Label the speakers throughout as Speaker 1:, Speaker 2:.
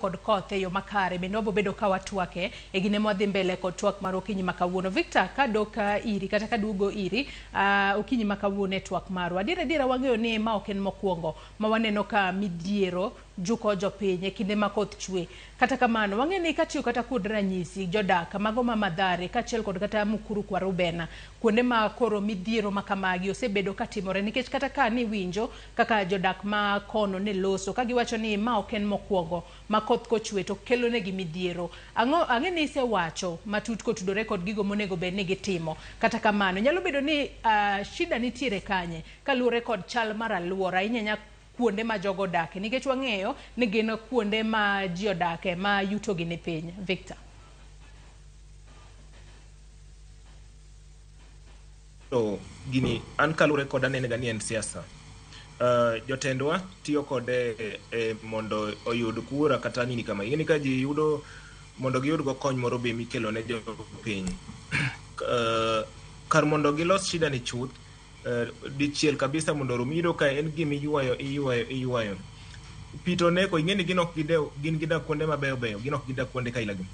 Speaker 1: kod koth e yo makare bende wabo bedo ka watwake e gine mwadhi mbele kod twak mar okinyi makawuono. Victor, kadok iri kata kadugo iri okinyi makawuono e twak maru, adiera wang'eyo ni ma ok en mokwongo ma waneno ka midhiero juko jopiny e kinde ma koth chwe. Kata kamano wang'eyo ni katiyo kata kod ranyisi jodak mago ma Mathare kaachiel kod kata Mukuru kwa Rubena, kuonde ma koro midhiero ma kamagi osebedo katimore, nikech kata ka ni winjo kaka jodak ma kono ne loso ka giwacho ni ma ok en mokwongo ma koth kochwe to kelo negi midhiero. Ang'e ni isewacho matut kotudore kod gigo monego bed ni gitimo. Kata kamano nyalo bedo ni shida nitiere kanye kaluwore kod chal mar alwora inyanya kuonde ma jogo dake, nikech wang'eyo ni gin kuonde ma ji odake ma yuto gi ni piny. Victor.
Speaker 2: To gini an kalure kod anenega ni en siasa. Jotendwa tiyo kode mondo oyud kura kata nini kama. Ingeni ka ji yudo mondo giyud go kony moro be mikelo ne jopiny. Kar mondo gilos shida ni chuth, dichiel kabisa mondo rumido ka en gimi iywayo. Pito neko ingeni gin gidak kuonde mabeyo beyo, gin ok gidak kuonde kailagi.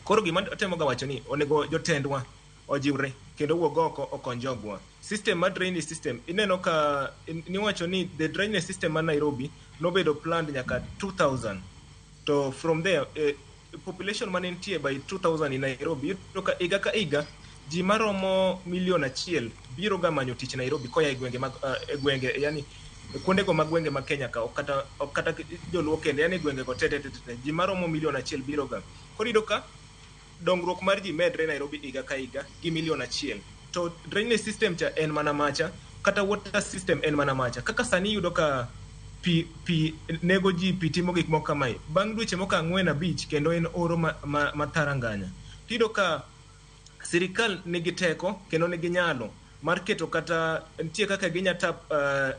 Speaker 2: Koro gima atemoga wacho ni onego jotendwa ojiwre kendo wuog oko okony jogwa. System mar drainage system ineno ka niwacho ni the drainage system mar Nairobi nobedo planned nyaka 2000, to from there population mane nitie by 2000 in Nairobi yudo ka iga ka iga ji maromo 1,000,000 biro ga manyo tich Nairobi koya e gwenge yani kuonde go mag gwenge ma Kenya ka ok kata joluo kende, yani gwenge go tete ji maromo 1,000,000 biro ga. Koro yudo ka dongruok mar ji medre Nairobi iga ka iga gi 1,000,000. To drainage system cha en mana macha, kata water system en mana macha. Kaka sani yudo ka pi nego ji, pi timo gik moko kamae. Bang' dweche moko 4-5 kendo en oro mataranganya. Yudo ka sirikal nigi teko kendo nigi nyalo mar keto kata nitie kaka ginya tap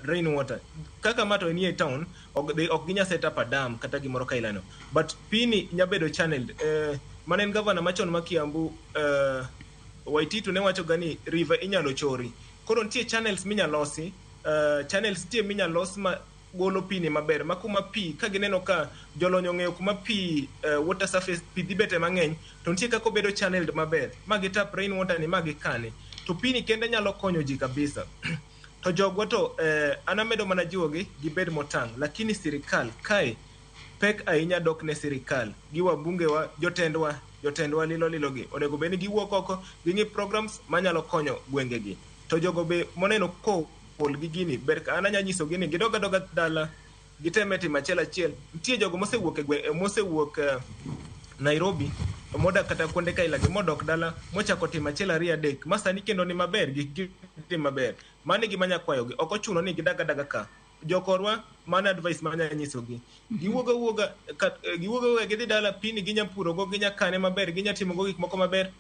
Speaker 2: rain water. Kaka mato nie town ok ginya set up a dam kata gimoro kailano. But pini nyabedo channeled. Manen governor machon ma Kiambu Waititu ne wacho gani river inyalo chori. Koro nitie channels minyalosi, channels tie minyalos ma golo pini maber, ma kuma pi ka gineno ka jolonyo ng'eyo kuma pi water surface pi dhibete mang'eny, to nitie kako bedo channeled maber ma gitap rain water ni ma gikane, to pini kende nyalo konyo ji kabisa. To jogwa to anamedo mana jiwogi gibed motang', lakini sirikal kae pek ahinya dok ne sirikal gi wabunge wa jotendwa lilo gi onego beni giwuok oko gingi programs manyalo konyo gwenge gi. To jogo be moneno ko pol gi gini ber ka ananya nyiso gini gidoga dala giteme timo achiel. Nitie jogo mosewuok Nairobi moda kata kuonde kailagi modok dala mochako timo achiel 2-3 masani kendo ni maber gi maber. Mane gimanya kwayo gi ok ochuno ni gidaga ka jokorwa mana advice manya nyiso gi giwuoga gidhi dala pini ginya puro go, ginya kane maber, ginya timo go gik moko maber,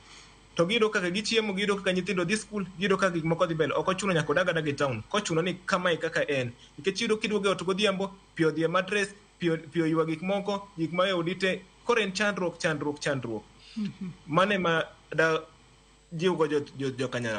Speaker 2: to gido kaka gichiemo, gido kaka nyithindo dhi school, gido kaka gik moko dhi bel. Ok ochuno nyaka daga e town, kochuno ni kamae kaka en, nikech yudo kidwogo ot godhiambo pi odhi e mattress, pi oywa gik moko, gik ma yudite, koro en chandruok. Mane ma da jiwgo jo Kenya.